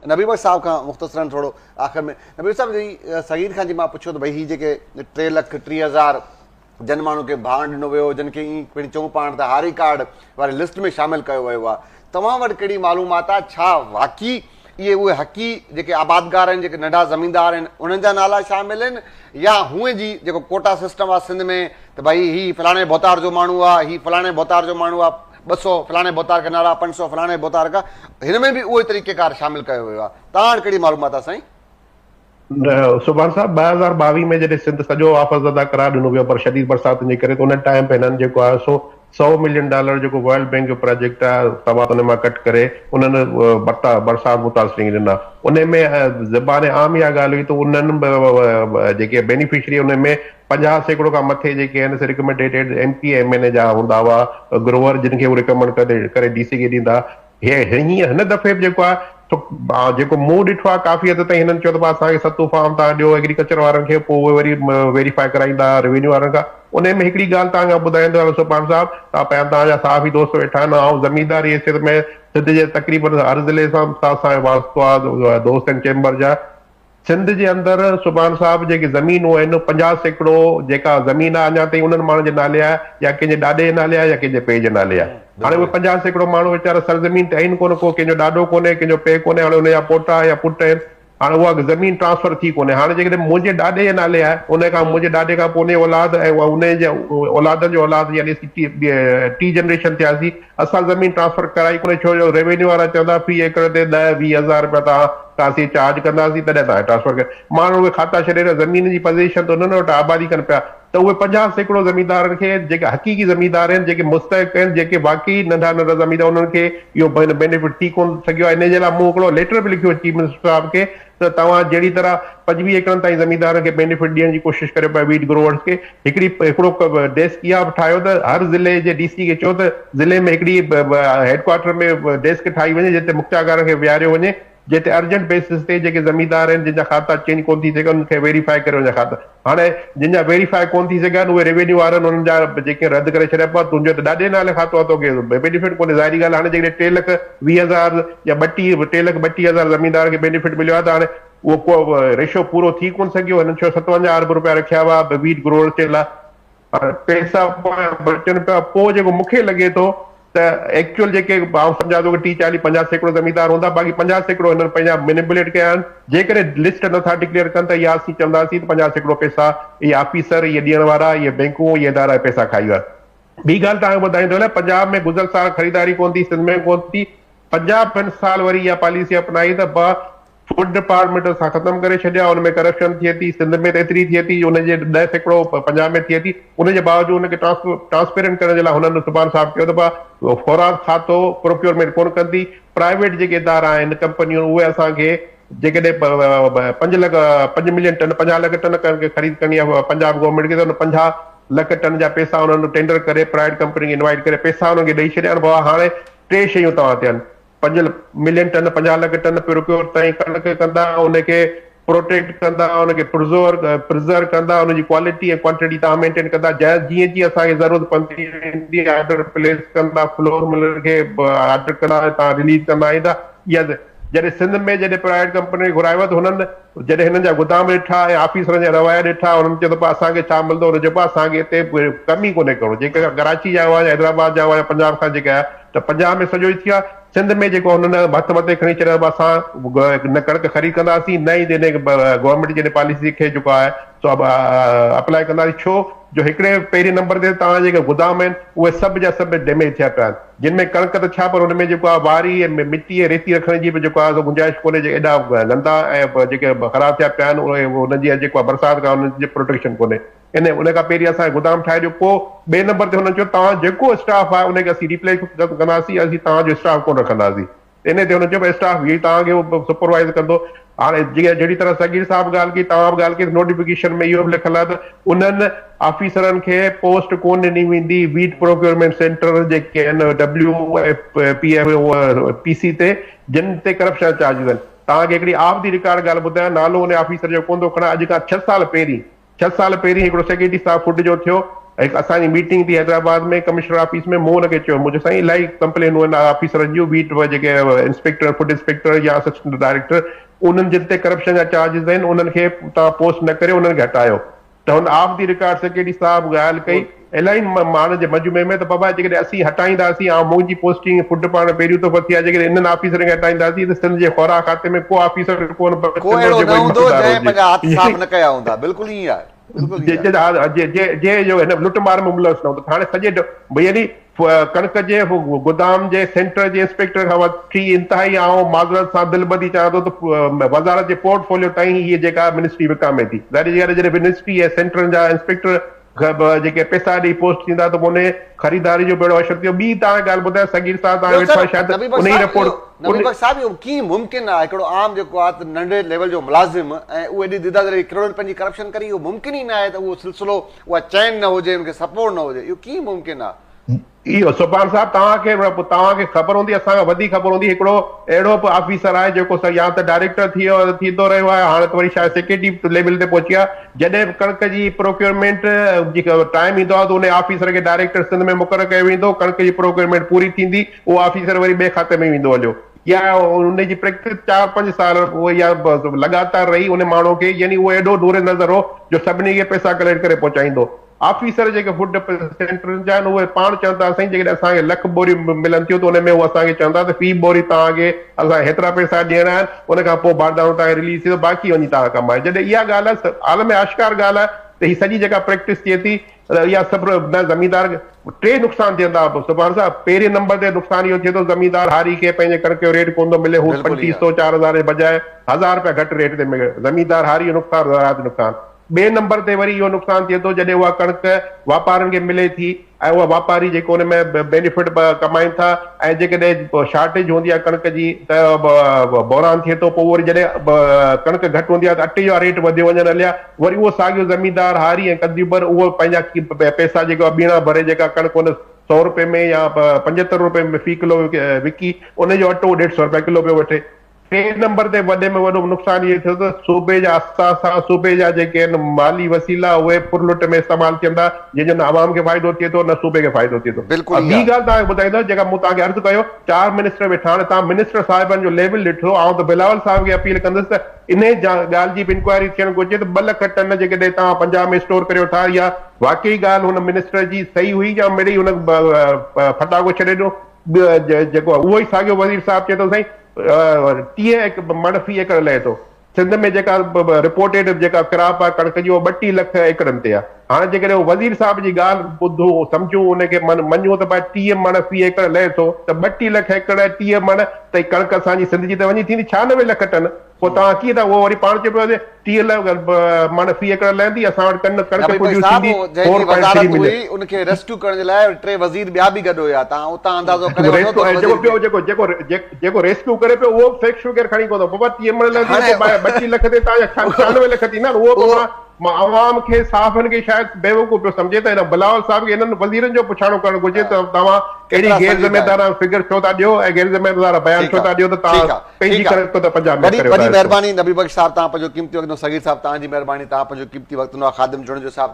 नबी बख्श साहब का मुख्तसरन थोड़ो आख़िर में नबी साहब जी सगीर खान जी मां पुछो तो भाई ही जेके 3,30,000 जन माण्हू खे भाण ॾिनो वियो जिन खे ईअं पिणु चऊं पाण त हारी कार्ड वारी लिस्ट में शामिल कयो वियो आहे तव्हां वटि कहिड़ी मालूमात आहे छा वाक़ई इहे उहे हक़ी जेके आबादगार आहिनि जेके नंढा ज़मीनदार आहिनि उन्हनि जा नाला शामिल आहिनि या हुए जी जेको कोटा सिस्टम आहे सिंध में त भई ही फलाणे बोतार जो माण्हू आहे ही फलाणे बोतार जो माण्हू आहे 200 फलाणे बोतार का नाला 500 फलाणे बोतार का हिन में बि उहो तरीक़ेकार शामिल कयो वियो आहे तव्हां वटि कहिड़ी मालूमात आहे साईं? सुभान साहब 2022 में जॾहिं सिंध सॼो वापसि अदा करार ॾिनो वियो पर शदीद बरसातुनि जे करे त उन टाइम पे हिननि जेको आहे $100 मिलियन जेको वर्ल्ड बैंक जो प्रोजेक्ट आहे तमामु उन मां कट करे उन्हनि बरसाति मुतासिरीन ॾिना उन में ज़बान आम इहा ॻाल्हि हुई त उन्हनि जेके बेनिफिशरी उन में 50% खां मथे जेके आहिनि रिकमेंडेड MP MNA जा हूंदा हुआ ग्रोवर जिन खे उहे रिकमेंड करे DC खे ॾींदा हिन दफ़े बि जेको आहे जेको मूं ॾिठो आहे काफ़ी हद ताईं हिननि चयो त असांखे सतू फार्म तव्हां ॾियो एग्रीकल्चर वारनि खे पोइ उहे वरी वेरीफाई कराईंदा रेवेन्यू वारनि खां उन में हिकिड़ी ॻाल्हि तव्हांखे ॿुधाईंदो सुभान साहब तव्हांजा साफ़ी दोस्त वेठा आहिनि ऐं ज़मीनदारी हैसियत में सिंध जे तक़रीबन हर ज़िले सां असांजो वास्तो आहे दोस्त आहिनि चैम्बर जा सिंध जे अंदरि सुभान साहब जेके ज़मीनूं आहिनि 50% जेका ज़मीन आहे अञा ताईं उन्हनि माण्हुनि जे नाले आहे या कंहिंजे ॾाॾे जे नाले आहे या कंहिंजे पीउ जे नाले आहे हाणे उहे 50% माण्हू वीचारा सरज़मीन ते आहिनि कोन को कंहिंजो ॾाॾो कोन्हे कंहिंजो पीउ कोन्हे हाणे हुनजा पोटा या पुट आहिनि हाणे उहा ज़मीन ट्रांसफर थी कोन्हे हाणे जेकॾहिं मुंहिंजे ॾाॾे जे नाले आहे उन खां मुंहिंजे ॾाॾे खां पोइ औलाद ऐं उन जे औलादनि जो औलाद यानी टी जनरेशन थियासीं असां ज़मीन ट्रांसफर कराई कोन्हे छो जो रेवेन्यू वारा चवंदा फी एकड़ ते 10-20 हज़ार रुपया तव्हां चार्ज कंदासीं तॾहिं तव्हां ट्रांसफर करे माण्हू उहे खाता छॾे ज़मीन जी पोज़ीशन त उन्हनि वटि आबादी कनि पिया त उहे 50% ज़मीनदारनि खे जेके हक़ीक़ी ज़मीनदार आहिनि जेके मुस्तहिक़ आहिनि जेके वाक़ई नंढा नंढा ज़मीनदार उन्हनि खे इहो बेनिफिट थी कोन सघियो आहे इन जे लाइ मूं हिकिड़ो लेटर बि लिखियो चीफ मिनिस्टर साहब खे त तव्हां जहिड़ी तरह 25 एकड़नि ताईं ज़मीनदारनि खे बेनिफिट ॾियण जी कोशिशि करे पिया वीट ग्रोवर्स खे हिकिड़ो डेस्क इहा बि ठाहियो त हर ज़िले जे DC खे चयो त ज़िले में हिकिड़ी हेडक्वार्टर में डेस्क ठाही वञे जिते मुख्तागार खे विहारियो वञे जिते अर्जेंट बेसिस ते जेके ज़मीनदार आहिनि जिन जा खाता चेंज कोन थी सघनि उनखे वेरीफाई करे वञा खाता हाणे जिन जा वेरीफाई कोन थी सघनि उहे रेवेन्यू वारनि उन्हनि जा जेके रद्द करे छॾिया पिया तुंहिंजो त ॾाढे नाले खातो आहे तोखे बेनिफिट कोन्हे ज़ाहिरी ॻाल्हि हाणे जेकॾहिं 3,20,000 या 3,32,000 ज़मीनदार खे बेनिफिट मिलियो आहे त हाणे उहो को रेशो पूरो थी कोन सघियो हिननि 57 अरब रुपया रखिया हुआ वीट ग्रोवर जे लाइ पैसा बचनि पिया पोइ जेको मूंखे लॻे थो त एक्चुअल जेके आउं सम्झा थो 30-40-50% ज़मीनदार हूंदा बाक़ी 50% हिननि पंहिंजा मेनिपुलेट कया आहिनि जेकॾहिं लिस्ट नथा डिक्लेयर कनि त इहा असीं चवंदासीं त 50% पैसा इहे ऑफिसर इहे ॾियण वारा इहे बैंकूं इहे इदारा पैसा खाई विया ॿी ॻाल्हि तव्हांखे ॿुधाईंदो पंजाब में गुज़र साल ख़रीदारी कोन थी सिंध में कोन थी पंजाब हिन साल वरी इहा पॉलिसी अपनाई त फूड डिपार्टमेंट सां ख़तमु करे छॾिया हुनमें करप्शन थिए थी सिंध में त एतिरी थिए थी हुनजे 10% पंजाब में थिए थी उनजे बावजूदि हुनखे ट्रांसपेरेंट करण जे लाइ हुननि सुभान साहब कयो त ख़ुराक खातो प्रोक्योरमेंट कोन कंदी प्राइवेट जेके इदारा आहिनि कंपनियूं उहे असांखे जेकॾहिं 5 मिलियन टन 50 लख टन ख़रीद करणी आहे पंजाब गवर्नमेंट खे त 50 लख टन जा पैसा हुननि टेंडर करे प्राइवेट कंपनी खे इनवाइट करे पैसा हुननि खे ॾेई छॾिया आहिनि बाबा हाणे 3 शयूं तव्हां थियनि 5 मिलियन टन 50 लख टन प्रोक्योर ताईं कणक कंदा उनखे प्रोटेक्ट कंदा उनखे प्रिज़र्व कंदा उनजी क्वालिटी ऐं क्वांटिटी तव्हां मेंटेन कंदा जीअं जीअं असांखे ज़रूरत पवंदी वेंदी ऑर्डर प्लेस कंदा फ्लोर मिलर खे ऑर्डर कंदा तव्हां रिलीज कंदा ईंदा इहा जॾहिं सिंध में जॾहिं प्राइवेट कंपनी घुरायो त हुननि जॾहिं हिननि जा गोदाम ॾिठा ऐं ऑफिसरनि जा रवाया ॾिठा हुननि चयो त असांखे छा मिलंदो हुन चयो असांखे हिते कमी कोन्हे करिणो जेके कराची जा हुआ या हैदराबाद जा हुआ या पंजाब खां जेके आया त पंजाब में सॼो ई थी विया सिंध में जेको हुननि हथ मथे खणी छॾियो असां न कणक ख़रीद कंदासीं न ई गवर्नमेंट जी पॉलिसी खे जेको आहे सो अप्लाई कंदासीं छो जो हिकिड़े पहिरें नंबर ते तव्हां जेके गोदाम आहिनि उहे सभु जा सभु डैमेज थिया पिया आहिनि जिन में कणक त छा पर हुन में जेको आहे वारी ऐं मिटी ऐं रेती रखण जी बि जेको आहे गुंजाइश कोन्हे एॾा गंदा ऐं जेके ख़राब थिया पिया आहिनि उहे हुनजी जेको आहे बरसाति खां हुनजी प्रोटेक्शन कोन्हे उन खां पहिरीं असांखे गोदाम ठाहे ॾियो पोइ 2 नंबर ते हुननि चयो तव्हां जेको स्टाफ आहे उनखे असीं रिप्लेस कंदासीं असीं तव्हांजो स्टाफ कोन रखंदासीं इन ते हुननि चयो स्टाफ इहो तव्हांखे सुपरवाइज़ कंदो हाणे जीअं जहिड़ी तरह सगीर साहब ॻाल्हि कई तव्हां बि ॻाल्हि कई नोटिफिकेशन में इहो बि लिखियलु आहे त उन्हनि ऑफिसरनि खे पोस्ट कोन ॾिनी वेंदी वीट प्रोक्योरमेंट सेंटर जेके आहिनि WPC ते जिन ते करप्शन चार्जिस आहिनि तव्हांखे हिकिड़ी ऑफ दी रिकॉर्ड ॻाल्हि ॿुधायां नालो हुन ऑफिसर जो कोन थो खणा अॼु खां 6 साल पहिरीं हिकिड़ो सेक्रेटरी साहब फूड जो थियो हिकु असांजी मीटिंग थी हैदराबाद में कमिश्नर ऑफिस में, मूं हुनखे चयो मुंहिंजो साईं इलाही कंप्लेनूं आहिनि ऑफिसरनि जूं बीट जेके इंस्पेक्टर फूड इंस्पेक्टर या असिस्टेंट डायरेक्टर उन्हनि जिन ते करप्शन जा चार्जिस आहिनि उन्हनि खे तव्हां पोस्ट न करे उन्हनि खे हटायो। त हुन ऑफ द रिकॉर्ड सेक्रेटरी साहब ॻाल्हि कई इलाही माण्हुनि जे मजमे में, त बाबा जेकॾहिं असीं हटाईंदासीं ऐं मुंहिंजी पोस्टिंग फुड पाण पहिरियों दफ़ो थी आहे, जेकॾहिं इन्हनि ऑफिसरनि खे हटाईंदासीं त सिंध जे खुराक खाते में को ऑफिसर कोन को अहिड़ो न हूंदो जंहिं पंहिंजा हथ साफ़ न कया हूंदा। बिल्कुलु ईअं आहे, जे लुटमार में मुलविस न हूंदो। हाणे सॼे यानी कणिक जे गोदाम जे सेंटर जे इंस्पेक्टर खां वठी इंतिहाई ऐं माज़रत सां दिलि ॿधी चाहियां थो त वज़ारत जे पोर्टफोलियो ताईं हीअ जेका मिनिस्ट्री विकामे थी, जॾहिं मिनिस्ट्री ऐं सेंटरनि जा इंस्पेक्टर जेके पैसा ॾेई पोस्ट थींदा त उन ख़रीदारी जो बेड़ो असर थियो। ॿी तव्हां ॻाल्हि ॿुधायो सगीर साहब तव्हां वेठो आहे शायदि उन जी रिपोर्ट नबी बख्श साहब इहो कीअं मुमकिन आहे हिकिड़ो आम जेको आहे नंढे लेवल जो मुलाज़िम ऐं उहे एॾी दिदादरी किरोड़नि पंहिंजी करप्शन करी, इहो मुमकिन ई न आहे त उहो सिलसिलो उहा चैन न हुजे, उनखे सपोर्ट न हुजे, इहो कीअं मुमकिन आहे? इहो सुभाणे साहब तव्हांखे ख़बर हूंदी, असांखे वधीक ख़बर हूंदी। हिकिड़ो अहिड़ो बि ऑफिसर आहे जेको या त डायरेक्टर थींदो रहियो आहे, हाणे त वरी शायदि सेक्रेटरी लेवल ते पहुची आहे। जॾहिं कणिक जी प्रोक्योरमेंट टाइम ईंदो आहे त उन ऑफिसर खे डायरेक्टर सिंध में मुक़ररु कयो वेंदो, कणिक जी प्रोक्योरमेंट पूरी थींदी, उहो ऑफिसर वरी ॿिए खाते में वेंदो हलियो, या उनजी प्रैक्टिस 4-5 साल या लगातार रही उन माण्हू खे, यानी उहो एॾो दूर नज़र हो जो सभिनी खे पैसा कलेक्ट करे पहुचाईंदो। ऑफिसर जेके फूड सेंटरनि जा आहिनि उहे पाण चवंदा साईं जेकॾहिं असांखे 1 लख बोरियूं मिलनि थियूं त उन में उहे असांखे चवंदा त फी बोरी तव्हांखे असां हेतिरा पैसा ॾियणा आहिनि, उन खां पोइ बारदानो तव्हांखे रिलीज़ थींदो, बाक़ी वञी तव्हां कमाए। जॾहिं इहा ॻाल्हि आहे आलम आश्कार ॻाल्हि आहे त हीअ सॼी जेका प्रैक्टिस थिए थी, इहा सभु ज़मींदार 3 नुक़सान थियनि था सुभाणे साहब। पहिरें नंबर ते नुक़सान इहो थिए थो ज़मींदार हारी खे पंहिंजे कणिक जो रेट कोन थो मिले, हू 2500-4000 जे बजाए 1000 रुपया घटि रेट ते मिले, ज़मींदार हारी जो नुक़सान। ॿिए नंबर ते वरी इहो नुक़सान थिए थो जॾहिं उहा कणिक वापारियुनि खे मिले थी ऐं उहा वापारी जेको हुन में बेनिफिट कमाइनि था, ऐं जेकॾहिं शॉर्टेज हूंदी आहे कणिक जी त बहिरान थिए थो, पोइ वरी जॾहिं कणिक घटि हूंदी आहे त अटे जा रेट वधी वञनि हलिया, वरी उहो साॻियो ज़मींदार हारी ऐं कंज्यूमर उहो पंहिंजा पैसा जेका ॿीणा भरे जेका कणिक उन 100 रुपए में या 75 रुपए में फी किलो विकी, उनजो अटो 150 रुपया किलो पियो वठे। 3 नंबर ते वॾे में वॾो नुक़सान इहो थियो त सूबे जा असां सूबे जा जेके आहिनि माली वसीला उहे पुरलुट में इस्तेमालु थियनि था, जंहिंजो न आवाम खे फ़ाइदो थिए थो न सूबे खे फ़ाइदो थिए थो। ॿी ॻाल्हि तव्हांखे ॿुधाईंदो जेका मूं तव्हांखे अर्ज़ु कयो, 4 मिनिस्टर वेठा आहिनि, तव्हां मिनिस्टर साहिबनि जो लेवल ॾिठो, ऐं त बिलावल साहिब खे अपील कंदुसि त इन ॻाल्हि जी बि इंक्वायरी थियणु घुरिजे त 2 लख टन जेकॾहिं तव्हां पंजाब में स्टोर करे वठा, या वाकई ॻाल्हि हुन मिनिस्टर जी सही हुई या मिड़ई हुन फटाको छॾे ॾिनो। जेको उहो ई साॻियो वज़ीर साहिब चए थो साईं 30 मण फी एकड़ लहे थो। सिंध में जेका रिपोर्टेड जेका क्रॉप आहे कणिक जी उहा 32 लख एकड़नि ते आहे। हाणे जेकॾहिं वज़ीर साहिब जी ॻाल्हि ॿुधो सम्झूं उनखे मञूं त भाई 30 मण फी एकड़ लहे थो त 32 लख एकड़ 30 मण त कणिक असांजी सिंध जी त वञी थींदी 96 लख टन। पोइ तव्हां कीअं था उहो वरी पाण चए पियो 30 मण फी एकड़ लहंदी, असां वटि कणिक प्रोड्यूस थींदी 4.3 मिलियन। उनखे रेस्क्यू करण जे लाइ 3 वज़ीर ॿिया बि गॾु हुया, तव्हां उतां अंदाज़ो करे जेको रेस्क्यू करे पियो उहो फैक्ट फिगर खणी कोन थो बाबा 30 मण लहंदी 32 लख ते तव्हां 96 लख थींदा, उहो आवाम खे साफ़नि खे शायदि बेवकूफ़ पियो सम्झे त हिन बिलावल साहिब खे हिननि वज़ीरनि जो पुछाणो करणु घुरिजे त तव्हां अहिड़ी गैर ज़िम्मेदार फिगर छो था ॾियो ऐं गैर ज़िम्मेदार बयान छो था ॾियो त तव्हां पंहिंजी कणिक त पंजाब में वॾी महिरबानी नबी बख्श साहिब, तव्हां पंहिंजो क़ीमती वक़्तु, सगीर साहिब तव्हांजी महिरबानी, तव्हां पंहिंजो क़ीमती वक़्तु खादिम जुड़ण जो साहिब।